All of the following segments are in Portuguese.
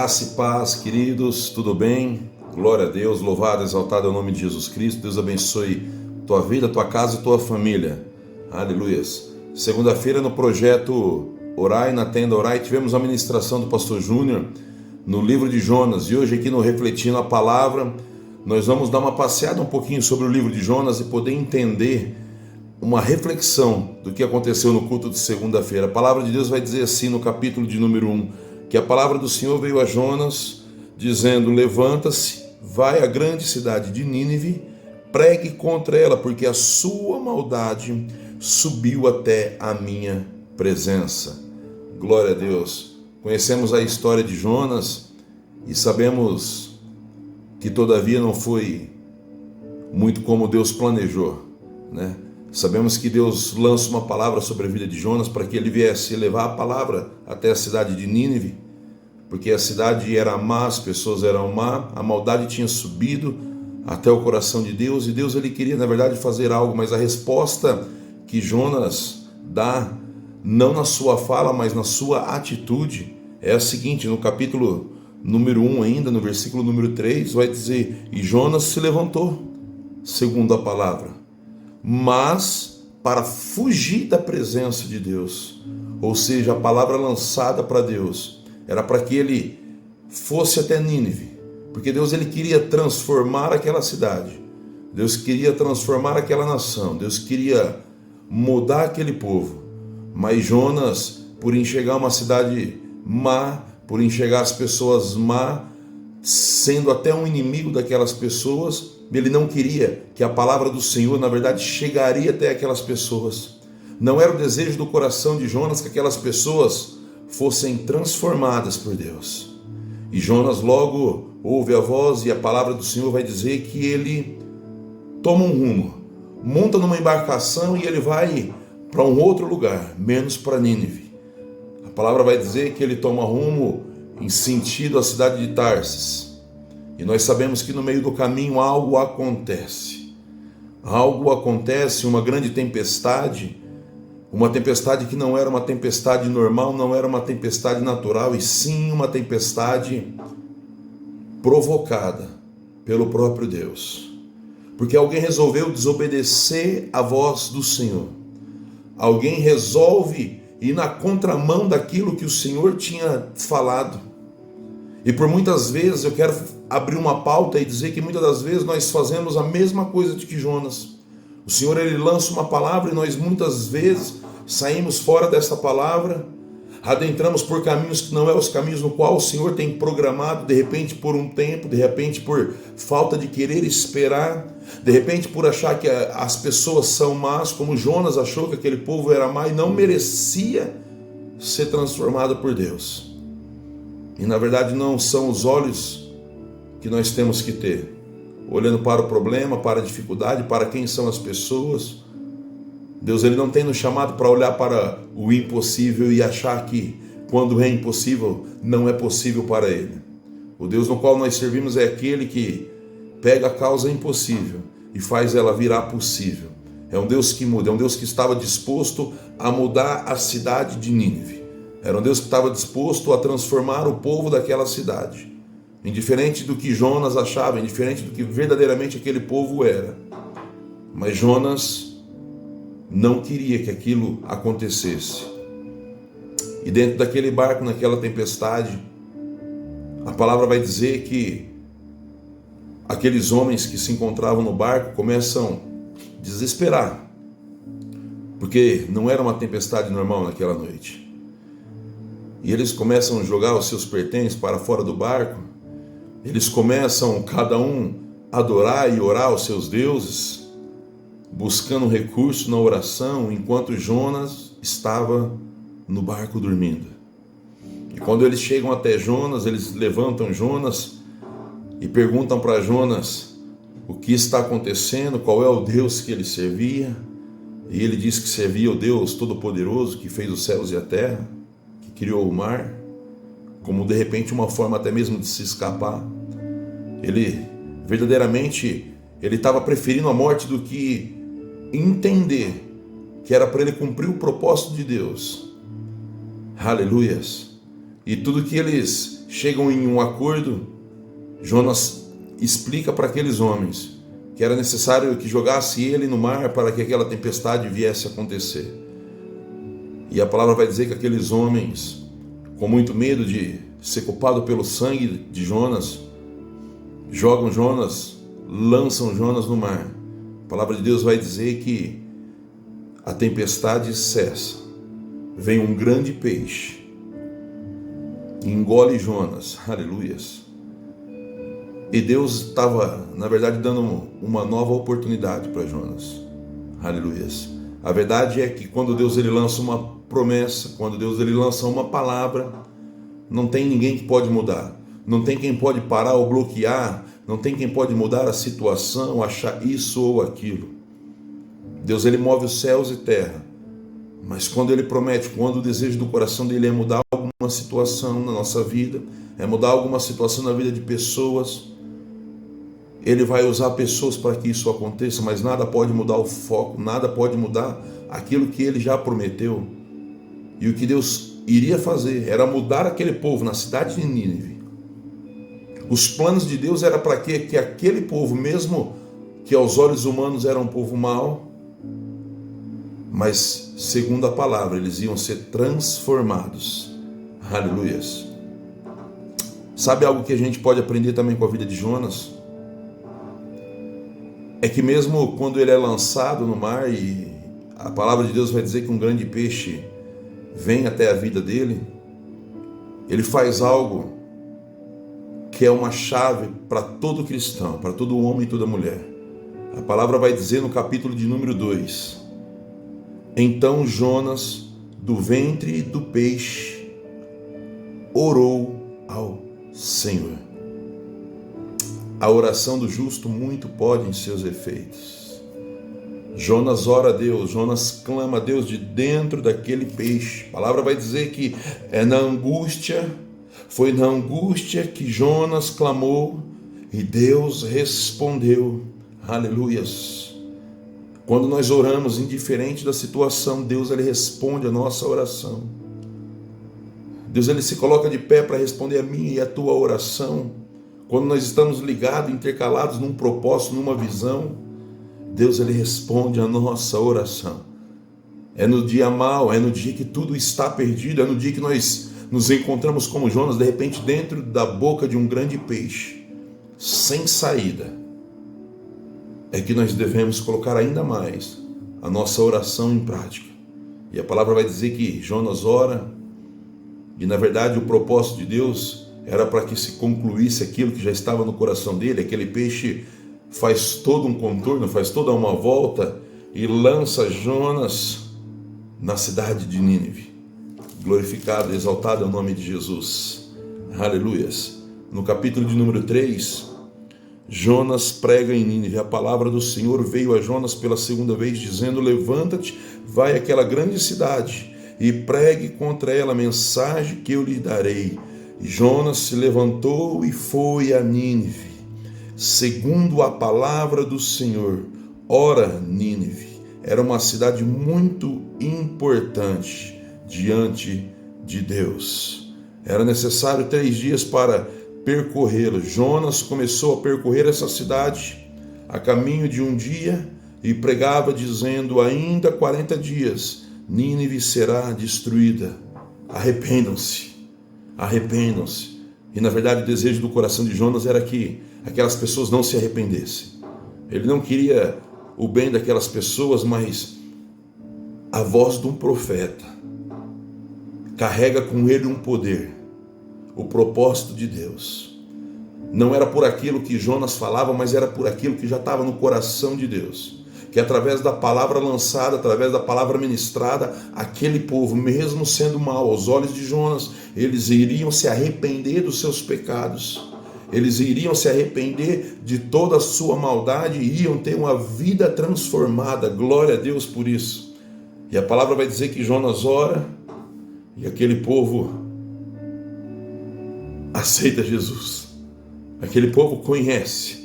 Graça e paz, queridos, tudo bem? Glória a Deus, louvado, exaltado é o nome de Jesus Cristo. Deus abençoe tua vida, tua casa e tua família. Aleluias. Segunda-feira no projeto Orai na Tenda Orai, tivemos a ministração do pastor Júnior no livro de Jonas. E hoje aqui no Refletindo a Palavra, nós vamos dar uma passeada um pouquinho sobre o livro de Jonas e poder entender uma reflexão do que aconteceu no culto de segunda-feira. A palavra de Deus vai dizer assim no capítulo de número 1, que a palavra do Senhor veio a Jonas, dizendo: levanta-se, vai à grande cidade de Nínive, pregue contra ela, porque a sua maldade subiu até a minha presença. Glória a Deus. Conhecemos a história de Jonas e sabemos que todavia não foi muito como Deus planejou, né? Sabemos que Deus lança uma palavra sobre a vida de Jonas para que ele viesse levar a palavra até a cidade de Nínive, porque a cidade era má, as pessoas eram má, a maldade tinha subido até o coração de Deus, e Deus ele queria na verdade fazer algo, mas a resposta que Jonas dá, não na sua fala, mas na sua atitude, é a seguinte: no capítulo número 1 ainda, no versículo número 3, vai dizer: e Jonas se levantou, segundo a palavra, mas para fugir da presença de Deus. Ou seja, a palavra lançada para Deus era para que ele fosse até Nínive, porque Deus ele queria transformar aquela cidade, Deus queria transformar aquela nação, Deus queria mudar aquele povo. Mas Jonas, por enxergar uma cidade má, por enxergar as pessoas má, sendo até um inimigo daquelas pessoas, ele não queria que a palavra do Senhor, na verdade, chegaria até aquelas pessoas. Não era o desejo do coração de Jonas que aquelas pessoas fossem transformadas por Deus. E Jonas logo ouve a voz e a palavra do Senhor vai dizer que ele toma um rumo, monta numa embarcação e ele vai para um outro lugar, menos para Nínive. A palavra vai dizer que ele toma rumo em sentido à cidade de Tarsis. E nós sabemos que no meio do caminho algo acontece. Algo acontece, uma grande tempestade, uma tempestade que não era uma tempestade normal, não era uma tempestade natural, e sim uma tempestade provocada pelo próprio Deus. Porque alguém resolveu desobedecer à voz do Senhor. Alguém resolve ir na contramão daquilo que o Senhor tinha falado. E por muitas vezes eu quero abrir uma pauta e dizer que muitas das vezes nós fazemos a mesma coisa de que Jonas. O Senhor ele lança uma palavra e nós muitas vezes saímos fora dessa palavra, adentramos por caminhos que não é os caminhos no qual o Senhor tem programado, de repente por um tempo, de repente por falta de querer esperar, de repente por achar que as pessoas são más, como Jonas achou que aquele povo era má e não merecia ser transformado por Deus. E na verdade não são os olhos que nós temos que ter, olhando para o problema, para a dificuldade, para quem são as pessoas. Deus ele não tem nos chamado para olhar para o impossível e achar que quando é impossível, não é possível para Ele. O Deus no qual nós servimos é aquele que pega a causa impossível e faz ela virar possível. É um Deus que muda, é um Deus que estava disposto a mudar a cidade de Nínive. Era um Deus que estava disposto a transformar o povo daquela cidade. Indiferente do que Jonas achava, indiferente do que verdadeiramente aquele povo era. Mas Jonas não queria que aquilo acontecesse. E dentro daquele barco, naquela tempestade, a palavra vai dizer que aqueles homens que se encontravam no barco começam a desesperar, porque não era uma tempestade normal naquela noite. E eles começam a jogar os seus pertences para fora do barco, eles começam cada um a adorar e orar aos seus deuses, buscando recurso na oração, enquanto Jonas estava no barco dormindo. E quando eles chegam até Jonas, eles levantam Jonas e perguntam para Jonas o que está acontecendo, qual é o Deus que ele servia. E ele diz que servia o Deus Todo-Poderoso, que fez os céus e a terra, que criou o mar, como de repente uma forma até mesmo de se escapar. Ele verdadeiramente estava preferindo a morte do que entender que era para ele cumprir o propósito de Deus. Aleluias. E tudo que eles chegam em um acordo. Jonas explica para aqueles homens que era necessário que jogasse ele no mar para que aquela tempestade viesse a acontecer. E a palavra vai dizer que aqueles homens, com muito medo de ser culpado pelo sangue de Jonas, jogam Jonas, lançam Jonas no mar. A palavra de Deus vai dizer que a tempestade cessa, vem um grande peixe, engole Jonas, aleluias. E Deus estava, na verdade, dando uma nova oportunidade para Jonas, aleluias. A verdade é que quando Deus ele lança uma promessa, quando Deus ele lança uma palavra, não tem ninguém que pode mudar, não tem quem pode parar ou bloquear, não tem quem pode mudar a situação, achar isso ou aquilo. Deus ele move os céus e terra, mas quando ele promete, quando o desejo do coração dele é mudar alguma situação na nossa vida, é mudar alguma situação na vida de pessoas, ele vai usar pessoas para que isso aconteça, mas nada pode mudar o foco, nada pode mudar aquilo que ele já prometeu. E o que Deus iria fazer era mudar aquele povo na cidade de Nínive. Os planos de Deus era para quê? Que aquele povo, mesmo que aos olhos humanos era um povo mau, mas segundo a palavra, eles iam ser transformados. Aleluias. Sabe algo que a gente pode aprender também com a vida de Jonas? É que mesmo quando ele é lançado no mar e a palavra de Deus vai dizer que um grande peixe vem até a vida dele, ele faz algo que é uma chave para todo cristão, para todo homem e toda mulher. A palavra vai dizer no capítulo de número 2: então Jonas, do ventre do peixe, orou ao Senhor. A oração do justo muito pode em seus efeitos. Jonas ora a Deus, Jonas clama a Deus de dentro daquele peixe. A palavra vai dizer que foi na angústia que Jonas clamou e Deus respondeu. Aleluias. Quando nós oramos, indiferente da situação, Deus ele responde a nossa oração. Deus ele se coloca de pé para responder a minha e a tua oração. Quando nós estamos ligados, intercalados num propósito, numa visão, Deus ele responde a nossa oração. É no dia mau, é no dia que tudo está perdido, é no dia que nós nos encontramos como Jonas, de repente dentro da boca de um grande peixe, sem saída, é que nós devemos colocar ainda mais a nossa oração em prática. E a palavra vai dizer que Jonas ora, e na verdade o propósito de Deus era para que se concluísse aquilo que já estava no coração dele. Aquele peixe faz todo um contorno, faz toda uma volta e lança Jonas na cidade de Nínive. Glorificado, exaltado é o nome de Jesus. Aleluias. No capítulo de número 3, Jonas prega em Nínive. A palavra do Senhor veio a Jonas pela segunda vez, dizendo: levanta-te, vai àquela grande cidade e pregue contra ela a mensagem que eu lhe darei. E Jonas se levantou e foi a Nínive, segundo a palavra do Senhor. Ora, Nínive era uma cidade muito importante diante de Deus. Era necessário 3 dias para percorrê-la. Jonas começou a percorrer essa cidade a caminho de um dia e pregava dizendo: ainda 40 dias Nínive será destruída. Arrependam-se. Arrependam-se. E na verdade o desejo do coração de Jonas era que aquelas pessoas não se arrependessem. Ele não queria o bem daquelas pessoas, mas a voz de um profeta carrega com ele um poder, o propósito de Deus. Não era por aquilo que Jonas falava, mas era por aquilo que já estava no coração de Deus. Que através da palavra lançada, através da palavra ministrada, aquele povo, mesmo sendo mau aos olhos de Jonas, eles iriam se arrepender dos seus pecados, eles iriam se arrepender de toda a sua maldade e iam ter uma vida transformada. Glória a Deus por isso. E a palavra vai dizer que Jonas ora e aquele povo aceita Jesus. Aquele povo conhece.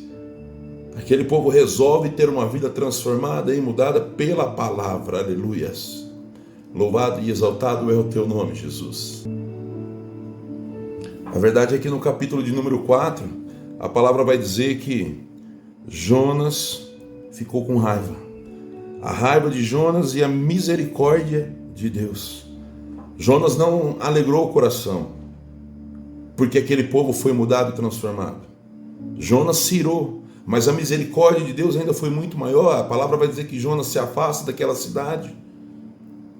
Aquele povo resolve ter uma vida transformada e mudada pela palavra. Aleluias. Louvado e exaltado é o teu nome, Jesus. A verdade é que no capítulo de número 4, a palavra vai dizer que Jonas ficou com raiva. A raiva de Jonas e a misericórdia de Deus. Jonas não alegrou o coração, porque aquele povo foi mudado e transformado. Jonas se irou, mas a misericórdia de Deus ainda foi muito maior. A palavra vai dizer que Jonas se afasta daquela cidade,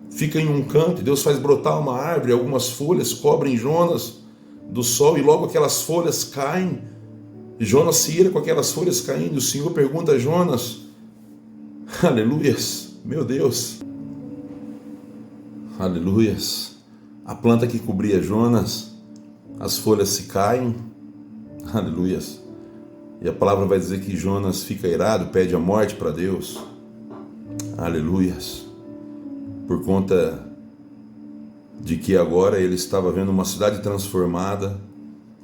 fica em um canto, e Deus faz brotar uma árvore, algumas folhas cobrem Jonas do sol, e logo aquelas folhas caem, e Jonas se ira com aquelas folhas caindo. O Senhor pergunta a Jonas, aleluias, meu Deus, aleluias, a planta que cobria Jonas, as folhas se caem, aleluias, e a palavra vai dizer que Jonas fica irado, pede a morte para Deus, aleluias, por conta de que agora ele estava vendo uma cidade transformada,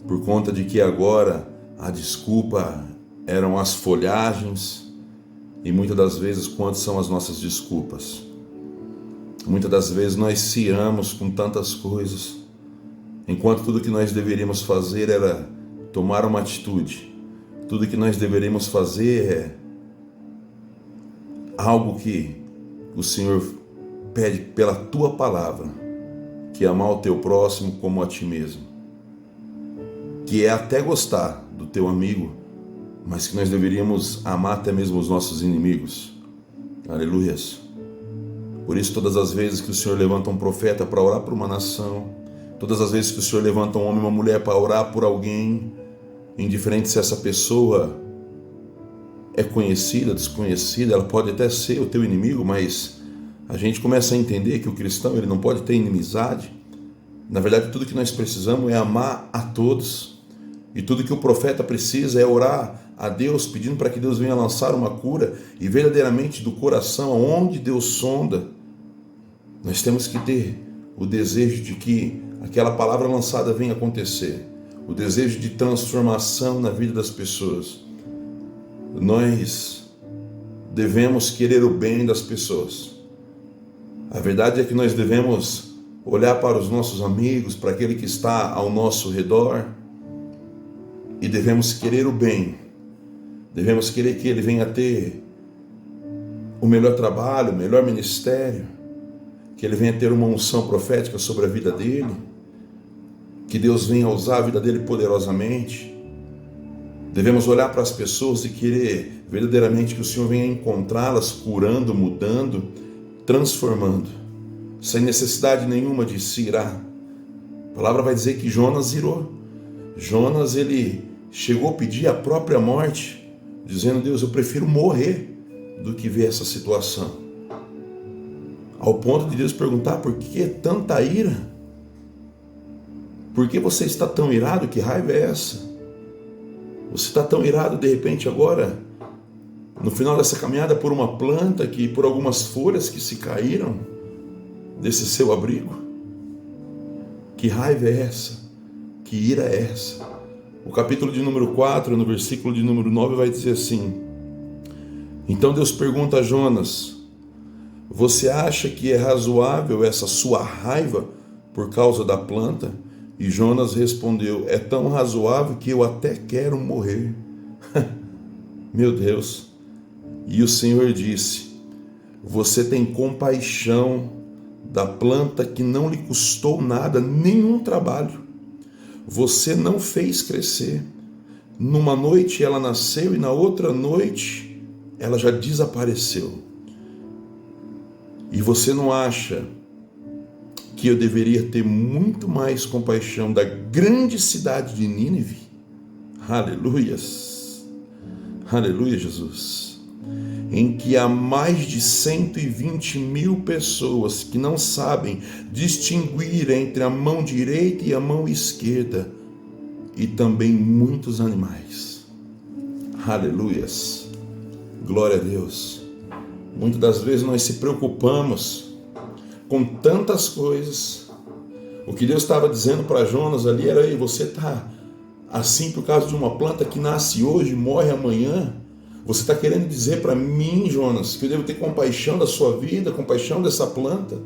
por conta de que agora a desculpa eram as folhagens. E muitas das vezes, quantas são as nossas desculpas? Muitas das vezes nós ciamos com tantas coisas, enquanto tudo que nós deveríamos fazer era tomar uma atitude. Tudo que nós deveríamos fazer é algo que o Senhor pede pela tua palavra, que é amar o teu próximo como a ti mesmo, que é até gostar do teu amigo, mas que nós deveríamos amar até mesmo os nossos inimigos. Aleluias. Por isso, todas as vezes que o Senhor levanta um profeta para orar por uma nação, todas as vezes que o Senhor levanta um homem e uma mulher para orar por alguém, indiferente se essa pessoa é conhecida, desconhecida, ela pode até ser o teu inimigo, mas a gente começa a entender que o cristão ele não pode ter inimizade. Na verdade, tudo que nós precisamos é amar a todos. E tudo que o profeta precisa é orar a Deus, pedindo para que Deus venha lançar uma cura. E verdadeiramente do coração, onde Deus sonda, nós temos que ter o desejo de que aquela palavra lançada venha acontecer. O desejo de transformação na vida das pessoas. Nós devemos querer o bem das pessoas. A verdade é que nós devemos olhar para os nossos amigos, para aquele que está ao nosso redor, e devemos querer o bem. Devemos querer que ele venha ter o melhor trabalho, o melhor ministério, que ele venha ter uma unção profética sobre a vida dele, que Deus venha usar a vida dele poderosamente. Devemos olhar para as pessoas e querer verdadeiramente que o Senhor venha encontrá-las curando, mudando, transformando, sem necessidade nenhuma de se irar. A palavra vai dizer que Jonas irou. Jonas, ele chegou a pedir a própria morte, dizendo: Deus, eu prefiro morrer do que ver essa situação. Ao ponto de Deus perguntar: por que tanta ira? Por que você está tão irado? Que raiva é essa? Você está tão irado de repente agora, no final dessa caminhada, por uma planta, por algumas folhas que se caíram desse seu abrigo? Que raiva é essa? Que ira é essa? O capítulo de número 4, no versículo de número 9, vai dizer assim: então Deus pergunta a Jonas: você acha que é razoável essa sua raiva por causa da planta? E Jonas respondeu: é tão razoável que eu até quero morrer. Meu Deus. E o Senhor disse: você tem compaixão da planta que não lhe custou nada, nenhum trabalho. Você não fez crescer. Numa noite ela nasceu e na outra noite ela já desapareceu. E você não acha que eu deveria ter muito mais compaixão da grande cidade de Nínive? Aleluias! Aleluia, Jesus! Em que há mais de 120.000 pessoas que não sabem distinguir entre a mão direita e a mão esquerda, e também muitos animais. Aleluias! Glória a Deus! Muitas das vezes nós se preocupamos com tantas coisas. O que Deus estava dizendo para Jonas ali era: ei, você está assim por causa de uma planta que nasce hoje e morre amanhã? Você está querendo dizer para mim, Jonas, que eu devo ter compaixão da sua vida, compaixão dessa planta?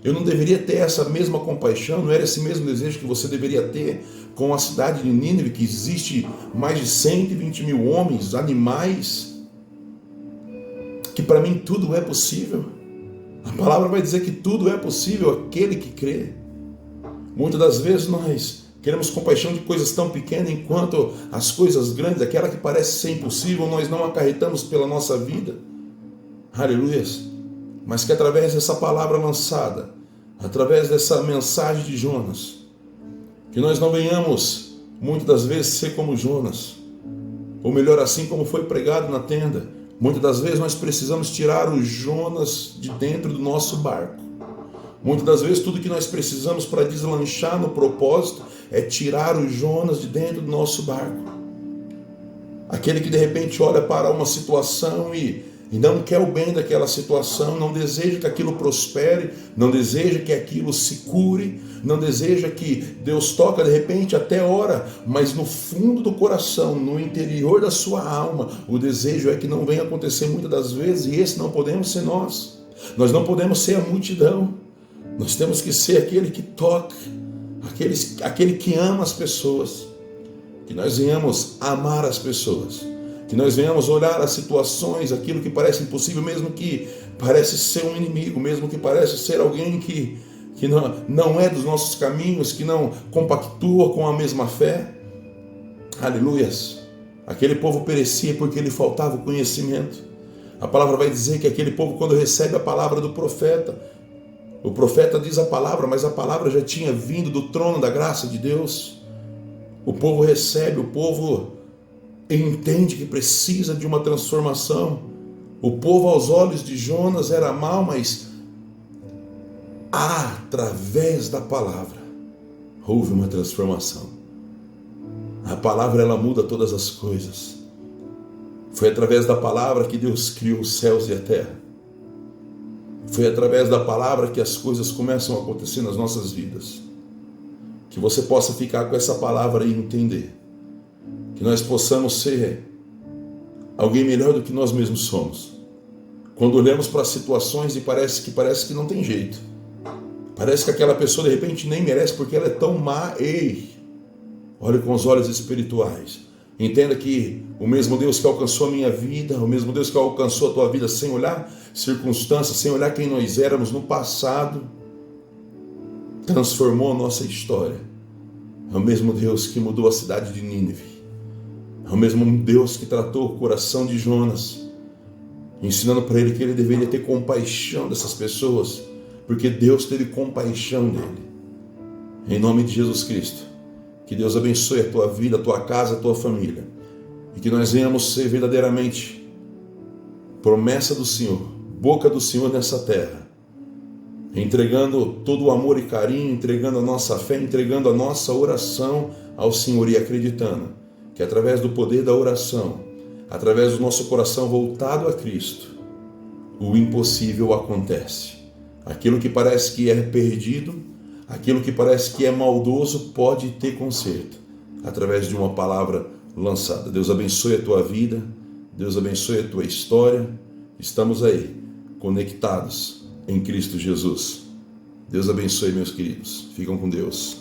Eu não deveria ter essa mesma compaixão? Não era esse mesmo desejo que você deveria ter com a cidade de Nínive, que existe mais de 120 mil homens, animais, que para mim tudo é possível? A palavra vai dizer que tudo é possível àquele que crê. Muitas das vezes nós queremos compaixão de coisas tão pequenas, enquanto as coisas grandes, aquela que parece ser impossível, nós não acarretamos pela nossa vida. Aleluias. Mas que através dessa palavra lançada, através dessa mensagem de Jonas, que nós não venhamos, muitas das vezes, ser como Jonas, ou melhor, assim como foi pregado na tenda. Muitas das vezes nós precisamos tirar o Jonas de dentro do nosso barco. Muitas das vezes tudo que nós precisamos para deslanchar no propósito é tirar o Jonas de dentro do nosso barco. Aquele que de repente olha para uma situação e não quer o bem daquela situação, não deseja que aquilo prospere, não deseja que aquilo se cure, não deseja que Deus toque, de repente até ora, mas no fundo do coração, no interior da sua alma, o desejo é que não venha acontecer muitas das vezes, e esse não podemos ser nós. Nós não podemos ser a multidão, nós temos que ser aquele que toca, aquele que ama as pessoas, que nós venhamos amar as pessoas, que nós venhamos olhar as situações, aquilo que parece impossível, mesmo que parece ser um inimigo, mesmo que parece ser alguém que não é dos nossos caminhos, que não compactua com a mesma fé. Aleluias. Aquele povo perecia porque lhe faltava o conhecimento. A palavra vai dizer que aquele povo, quando recebe a palavra do profeta, o profeta diz a palavra, mas a palavra já tinha vindo do trono da graça de Deus. O povo recebe, o povo entende que precisa de uma transformação. O povo aos olhos de Jonas era mau, mas através da palavra houve uma transformação. A palavra, ela muda todas as coisas. Foi através da palavra que Deus criou os céus e a terra. Foi através da palavra que as coisas começam a acontecer nas nossas vidas. Que você possa ficar com essa palavra e entender que nós possamos ser alguém melhor do que nós mesmos somos. Quando olhamos para as situações e parece que não tem jeito. Parece que aquela pessoa de repente nem merece porque ela é tão má. Ei, olhe com os olhos espirituais. Entenda que o mesmo Deus que alcançou a minha vida, o mesmo Deus que alcançou a tua vida sem olhar circunstâncias, sem olhar quem nós éramos no passado, transformou a nossa história. É o mesmo Deus que mudou a cidade de Nínive. É o mesmo Deus que tratou o coração de Jonas, ensinando para ele que ele deveria ter compaixão dessas pessoas, porque Deus teve compaixão dele. Em nome de Jesus Cristo, que Deus abençoe a tua vida, a tua casa, a tua família, e que nós venhamos ser verdadeiramente promessa do Senhor, boca do Senhor nessa terra, entregando todo o amor e carinho, entregando a nossa fé, entregando a nossa oração ao Senhor e acreditando que através do poder da oração, através do nosso coração voltado a Cristo, o impossível acontece. Aquilo que parece que é perdido, aquilo que parece que é maldoso, pode ter conserto, através de uma palavra lançada. Deus abençoe a tua vida, Deus abençoe a tua história. Estamos aí, conectados em Cristo Jesus. Deus abençoe, meus queridos. Ficam com Deus.